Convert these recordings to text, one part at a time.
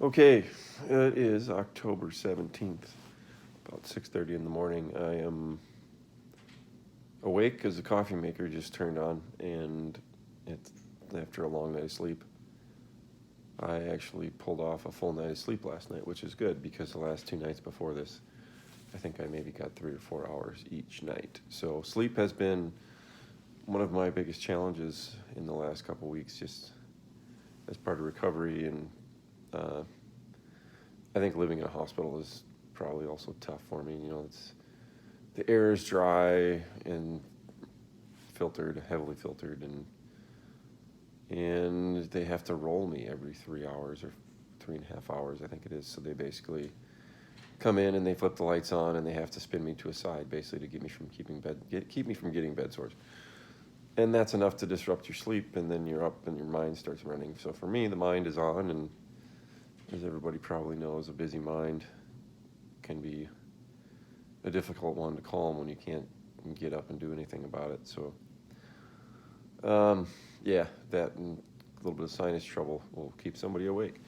Okay, it is October 17th, about 6:30 in the morning. I am awake because the coffee maker just turned on, and it's after a long night of sleep. I actually pulled off a full night of sleep last night, which is good because the last 2 nights before this, I think I maybe got 3 or 4 hours each night. So sleep has been one of my biggest challenges in the last couple weeks, just as part of recovery. And I think living in a hospital is probably also tough for me. The air is dry and filtered, heavily filtered, and they have to roll me every 3 hours or 3.5 hours, I think it is. So they basically come in and they flip the lights on and they have to spin me to a side, basically to keep me from getting bed sores. And that's enough to disrupt your sleep, and then you're up and your mind starts running. So for me, the mind is on, and as everybody probably knows, a busy mind can be a difficult one to calm when you can't get up and do anything about it. So, that and a little bit of sinus trouble will keep somebody awake.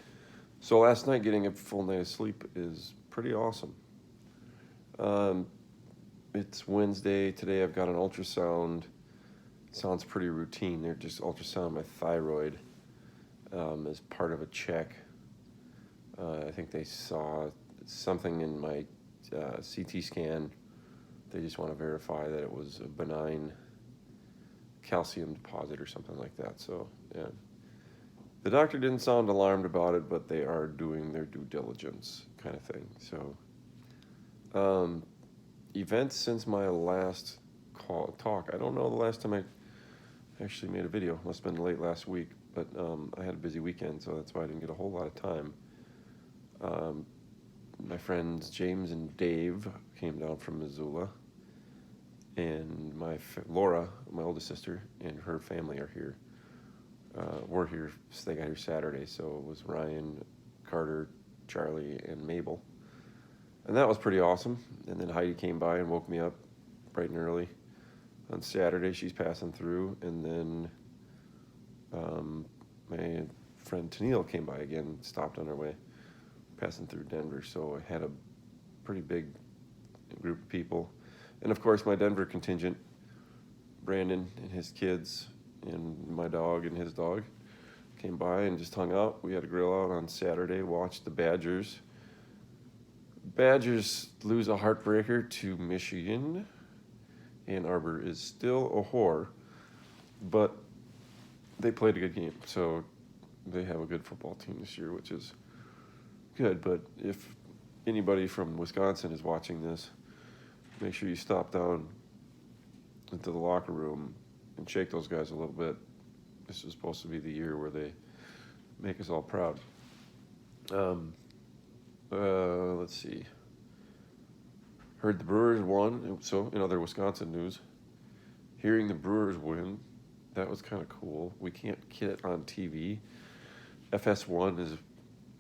So last night, getting a full night of sleep is pretty awesome. It's Wednesday. Today I've got an ultrasound. Sounds pretty routine. They're just ultrasound my thyroid as part of a check. I think they saw something in my CT scan. They just want to verify that it was a benign calcium deposit or something like that. So, yeah. The doctor didn't sound alarmed about it, but they are doing their due diligence kind of thing. So, events since my last talk. I don't know the last time I actually made a video. Must have been late last week, but I had a busy weekend, so that's why I didn't get a whole lot of time. My friends James and Dave came down from Missoula, and Laura, my oldest sister, and her family are here. We're here, so they got here Saturday, so it was Ryan, Carter, Charlie, and Mabel. And that was pretty awesome. And then Heidi came by and woke me up bright and early. On Saturday, she's passing through, and then my friend Tennille came by again, stopped on her way, passing through Denver. So I had a pretty big group of people. And of course, my Denver contingent, Brandon and his kids, and my dog and his dog, came by and just hung out. We had a grill out on Saturday, watched the Badgers. Badgers lose a heartbreaker to Michigan. Ann Arbor is still a whore, but they played a good game. So they have a good football team this year, which is good. But if anybody from Wisconsin is watching this, make sure you stop down into the locker room and shake those guys a little bit. This is supposed to be the year where they make us all proud. Let's see. Heard the Brewers won, so in other Wisconsin news, hearing the Brewers win, that was kind of cool. We can't get it on TV. FS1 is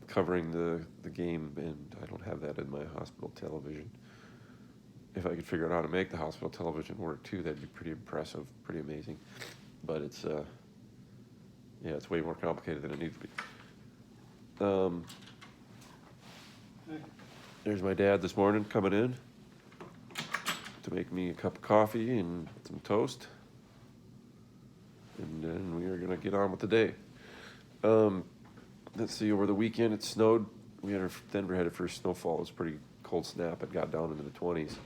covering the game, and I don't have that in my hospital television. If I could figure out how to make the hospital television work too, that'd be pretty impressive, pretty amazing. But it's it's way more complicated than it needs to be. There's my dad this morning coming in to make me a cup of coffee and some toast. And then we are going to get on with the day. Let's see, over the weekend it snowed. Denver had a first snowfall. It was a pretty cold snap. It got down into the 20s.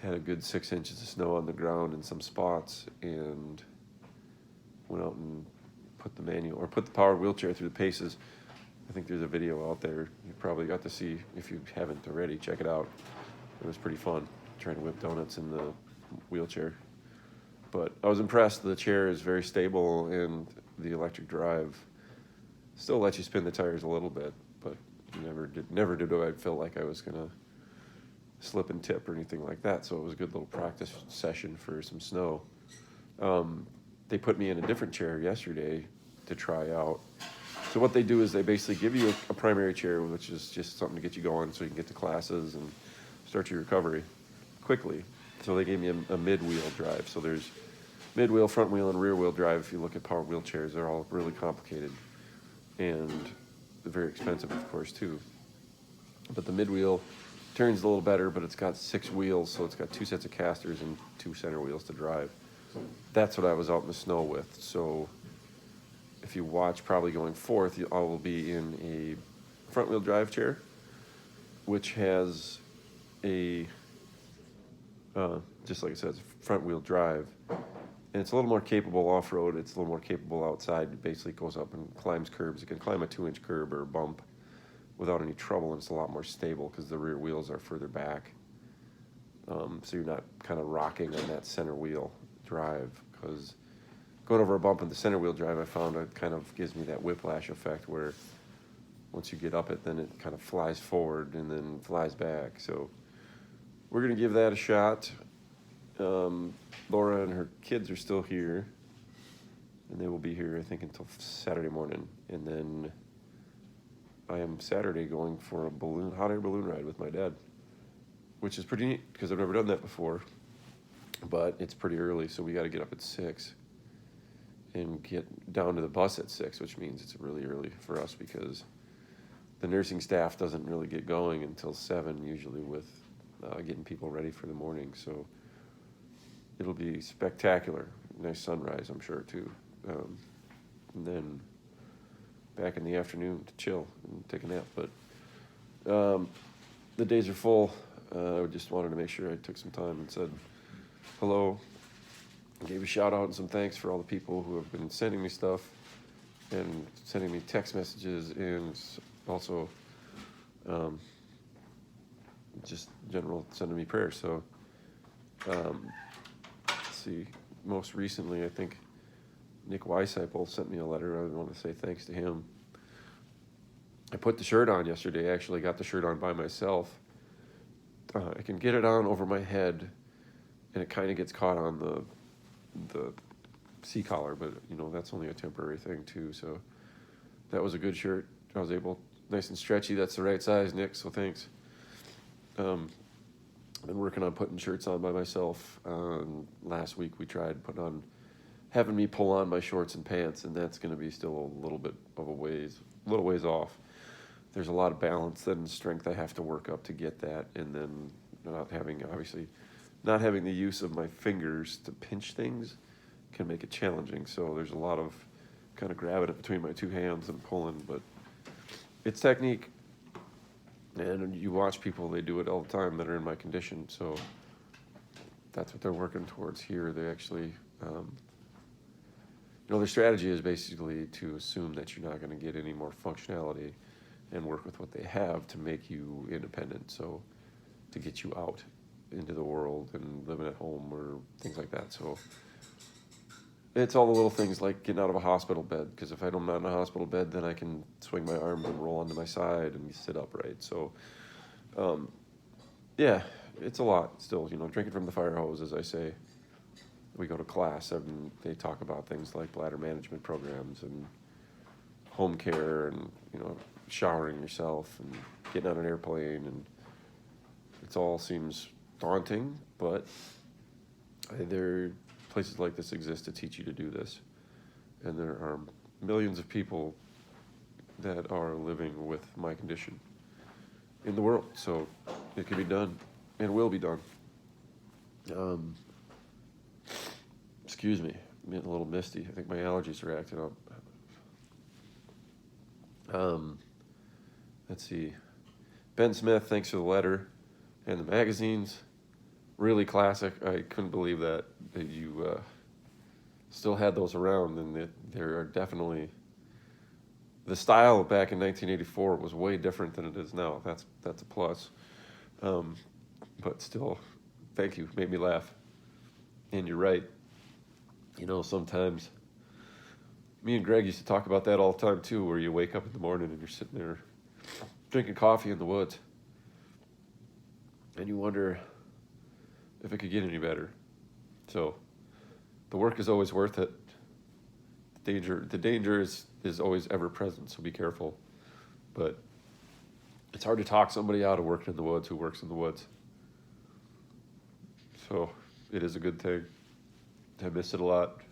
Had a good 6 inches of snow on the ground in some spots, and went out and put the powered wheelchair through the paces. I think there's a video out there. You probably got to see. If you haven't already, check it out. It was pretty fun, trying to whip donuts in the wheelchair. But I was impressed. The chair is very stable, and the electric drive still lets you spin the tires a little bit, but never did I feel like I was going to slip and tip or anything like that. So it was a good little practice session for some snow. They put me in a different chair yesterday to try out. So what they do is they basically give you a primary chair, which is just something to get you going so you can get to classes and start your recovery quickly. So they gave me a mid-wheel drive. So there's mid-wheel, front-wheel, and rear-wheel drive. If you look at power wheelchairs, they're all really complicated. And very expensive, of course, too. But the mid wheel turns a little better, but it's got 6 wheels, so it's got 2 sets of casters and 2 center wheels to drive. That's what I was out in the snow with. So if you watch, probably going forth, I will be in a front wheel drive chair, which has a, just like it says, front wheel drive. And it's a little more capable off-road. It's a little more capable outside. It basically goes up and climbs curbs. It can climb a 2-inch curb or a bump without any trouble, and it's a lot more stable because the rear wheels are further back. So you're not kind of rocking on that center wheel drive, because going over a bump in the center wheel drive, I found it kind of gives me that whiplash effect where once you get up it, then it kind of flies forward and then flies back. So we're going to give that a shot. Laura and her kids are still here, and they will be here, I think, until Saturday morning. And then I am Saturday going for a hot air balloon ride with my dad, which is pretty neat because I've never done that before. But it's pretty early, so we got to get up at 6 and get down to the bus at 6, which means it's really early for us because the nursing staff doesn't really get going until 7, usually, with getting people ready for the morning. So it'll be spectacular. Nice sunrise, I'm sure, too. And then back in the afternoon to chill and take a nap. But the days are full. I just wanted to make sure I took some time and said hello. I gave a shout out and some thanks for all the people who have been sending me stuff and sending me text messages, and also just general sending me prayers. So let's see, most recently I think Nick Weisseipel sent me a letter. I want to say thanks to him. I put the shirt on yesterday. I actually got the shirt on by myself. I can get it on over my head, and it kind of gets caught on the C-collar, but that's only a temporary thing too. So that was a good shirt. I was able, nice and stretchy. That's the right size, Nick. So thanks. I've been working on putting shirts on by myself. Last week we tried having me pull on my shorts and pants, and that's going to be still a little bit of a ways off. There's a lot of balance and strength I have to work up to get that, and then not having the use of my fingers to pinch things can make it challenging. So there's a lot of kind of grabbing it between my 2 hands and pulling, but it's technique. And you watch people, they do it all the time that are in my condition. So that's what they're working towards here. They actually, their strategy is basically to assume that you're not going to get any more functionality and work with what they have to make you independent. So to get you out into the world and living at home or things like that. So it's all the little things like getting out of a hospital bed, because if I'm not in a hospital bed, then I can swing my arms and roll onto my side and sit upright. So yeah, it's a lot still, drinking from the fire hose, as I say. We go to class and they talk about things like bladder management programs and home care and showering yourself and getting on an airplane, and it all seems daunting, but there places like this exist to teach you to do this, and there are millions of people that are living with my condition in the world, so it can be done and will be done. Excuse me, I'm getting a little misty. I think my allergies are acting up. Let's see. Ben Smith, thanks for the letter and the magazines. Really classic. I couldn't believe that you still had those around, and that there are definitely, the style back in 1984 was way different than it is now. That's a plus. But still, thank you. Made me laugh. And you're right. Sometimes me and Greg used to talk about that all the time too, where you wake up in the morning and you're sitting there drinking coffee in the woods, and you wonder if it could get any better. So the work is always worth it. The danger is always ever present, so be careful. But it's hard to talk somebody out of working in the woods who works in the woods. So it is a good thing. I miss it a lot.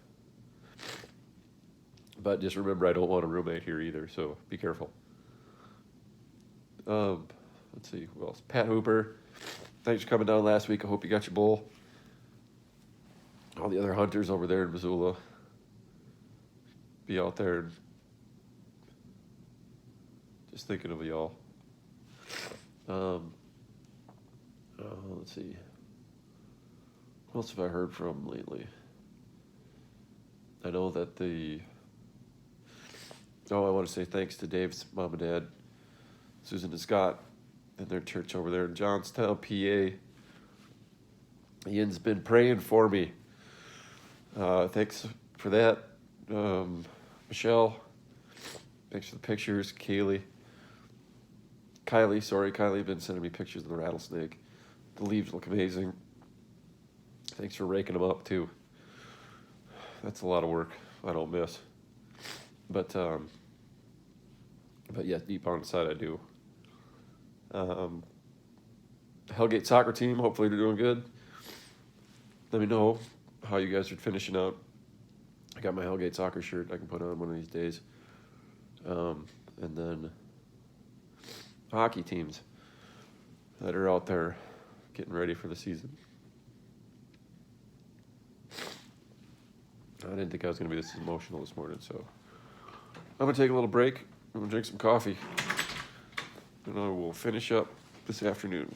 But just remember, I don't want a roommate here either, so be careful. Let's see, who else? Pat Hooper. Thanks for coming down last week. I hope you got your bull. All the other hunters over there in Missoula. Be out there and just thinking of y'all. Let's see. What else have I heard from lately? I know that I want to say thanks to Dave's mom and dad, Susan and Scott, and their church over there in Johnstown, PA. Ian's been praying for me. Thanks for that. Michelle, thanks for the pictures. Kylie, been sending me pictures of the rattlesnake. The leaves look amazing. Thanks for raking them up too. That's a lot of work I don't miss. But yeah, deep down inside I do. Hellgate soccer team, hopefully they're doing good. Let me know how you guys are finishing out. I got my Hellgate soccer shirt I can put on one of these days. And then hockey teams that are out there getting ready for the season. I didn't think I was going to be this emotional this morning, so I'm going to take a little break. I'm going to drink some coffee, and I will finish up this afternoon.